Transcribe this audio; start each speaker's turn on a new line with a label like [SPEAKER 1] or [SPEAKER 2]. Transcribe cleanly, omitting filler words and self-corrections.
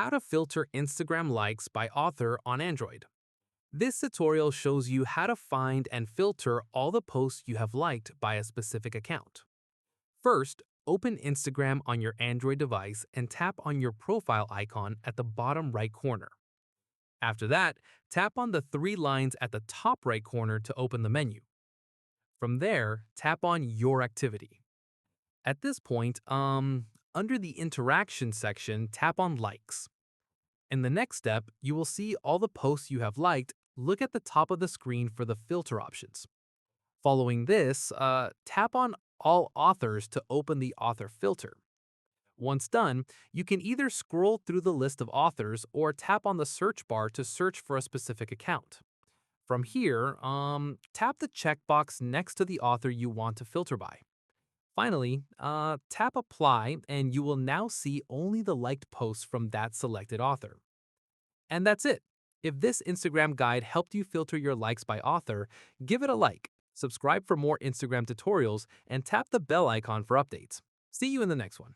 [SPEAKER 1] How to filter Instagram likes by author on Android. This tutorial shows you how to find and filter all the posts you have liked by a specific account. First, open Instagram on your Android device and tap on your profile icon at the bottom right corner. After that, tap on the three lines at the top right corner to open the menu. From there, tap on Your Activity. At this point, under the Interaction section, tap on Likes. In the next step, you will see all the posts you have liked. Look at the top of the screen for the filter options. Following this, tap on All Authors to open the author filter. Once done, you can either scroll through the list of authors or tap on the search bar to search for a specific account. From here, tap the checkbox next to the author you want to filter by. Finally, tap Apply and you will now see only the liked posts from that selected author. And that's it. If this Instagram guide helped you filter your likes by author, give it a like, subscribe for more Instagram tutorials, and tap the bell icon for updates. See you in the next one.